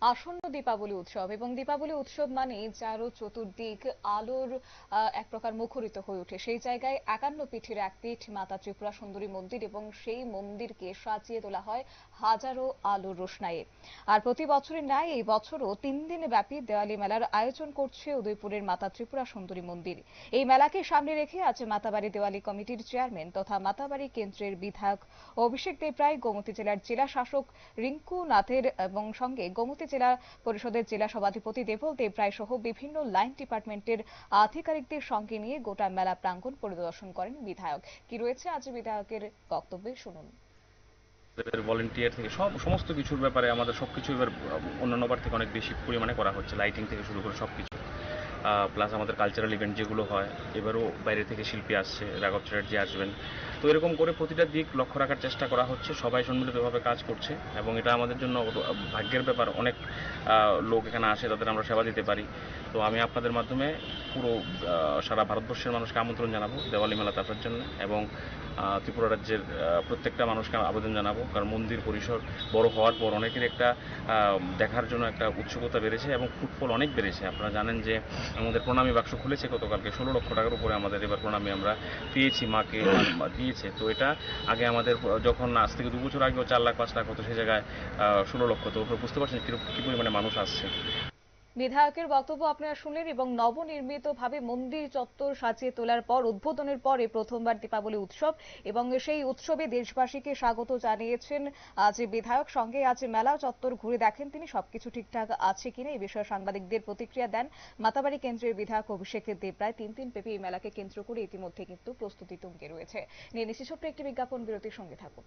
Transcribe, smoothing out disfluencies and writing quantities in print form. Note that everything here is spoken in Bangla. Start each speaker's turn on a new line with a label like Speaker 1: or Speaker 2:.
Speaker 1: আসন্ন দীপাবলি উৎসব এবং দীপাবলি উৎসব মানে চারো চতুর্দিক আলোর এক প্রকার মুখরিত হয়ে ওঠে। সেই জায়গায় ৫১ পীঠের এক পীঠ মাতা ত্রিপুরা সুন্দরী মন্দির এবং সেই মন্দিরকে সাজিয়ে তোলা হয় হাজারো আলোর রোশনাইয়ে। আর প্রতি বছরের ন্যায় এই বছরও ৩ দিন ব্যাপী দেওয়ালি মেলার আয়োজন করছে উদয়পুরের মাতা ত্রিপুরা সুন্দরী মন্দির। এই মেলাকে সামনে রেখে আজ মাতাবাড়ি দেওয়ালি কমিটির চেয়ারম্যান তথা মাতাবাড়ি কেন্দ্রের বিধায়ক অভিষেক দেবরায়, গোমতী জেলার জেলা শাসক রিঙ্কু নাথের এবং সঙ্গে গোমতী জেলা পরিষদের জেলা সভাধিপতি দেবল দেবরায় সহ বিভিন্ন লাইন ডিপার্টমেন্টের আধিকারিকদের সঙ্গে নিয়ে গোটা মেলা প্রাঙ্গণ পরিদর্শন করেন বিধায়ক। কি রয়েছে আজ বিধায়কের বক্তব্যে শুনুন।
Speaker 2: ভলেন্টিয়ার থেকে সমস্ত কিছুর ব্যাপারে আমাদের সবকিছু এবার অন্যান্য বার থেকে অনেক বেশি পরিমাণে করা হচ্ছে, লাইটিং থেকে শুরু করে সবকিছু। প্লাস আমাদের কালচারাল ইভেন্ট যেগুলো হয়, এবারও বাইরে থেকে শিল্পী আসছে, রাঘব চ্যাটার্জি আসবেন। তো এরকম করে প্রতিটা দিক লক্ষ্য রাখার চেষ্টা করা হচ্ছে, সবাই সম্মিলিতভাবে কাজ করছে এবং এটা আমাদের জন্য ভাগ্যের ব্যাপার। অনেক লোক এখানে আসে, তাদের আমরা সেবা দিতে পারি। তো আমি আপনাদের মাধ্যমে পুরো সারা ভারতবর্ষের মানুষকে আমন্ত্রণ জানাবো দেওয়ালি মেলাতে আসার জন্য এবং ত্রিপুরা রাজ্যের প্রত্যেকটা মানুষকে আবেদন জানাবো, কারণ মন্দির পরিসর বড় হওয়ার পর অনেকের একটা দেখার জন্য একটা উৎসুকতা বেড়েছে এবং ফুটফল অনেক বেড়েছে। আপনারা জানেন যে আমাদের প্রণামী বাক্স খুলেছে গতকালকে, ১৬ লক্ষ টাকার উপরে আমাদের এবার প্রণামী আমরা পেয়েছি, মাকে দিয়েছে। তো এটা আগে আমাদের যখন আজ থেকে ২ বছর আগেও ৪ লাখ ৫ লাখ হতো, সেই জায়গায় ১৬ লক্ষ। তো বুঝতে পারছেন কি পরিমাণে মানুষ আসছে।
Speaker 1: বিধায়কের বক্তব্য আপনারা শুনলেন এবং নবনির্মিত ভাবে মন্দির চত্বর সাজিয়ে তোলার পর উদ্বোধনের পরে প্রথমবার দীপাবলি উৎসব এবং সেই উৎসবে দেশবাসীকে স্বাগত জানিয়েছেন যে বিধায়ক। সঙ্গে আজ মেলা চত্বর ঘুরে দেখেন তিনি, সবকিছু ঠিকঠাক আছে কিনা এই বিষয়ে সাংবাদিকদের প্রতিক্রিয়া দেন মাতাবাড়ি কেন্দ্রের বিধায়ক অভিষেক দেবরায়। ৩ দিন ব্যাপী এই মেলাকে কেন্দ্র করে ইতিমধ্যে কিন্তু প্রস্তুতি তুঙ্গে রয়েছে। নিয়ে নিচ্ছি ছোট্ট একটি বিজ্ঞাপন বিরতির সঙ্গে থাকুন।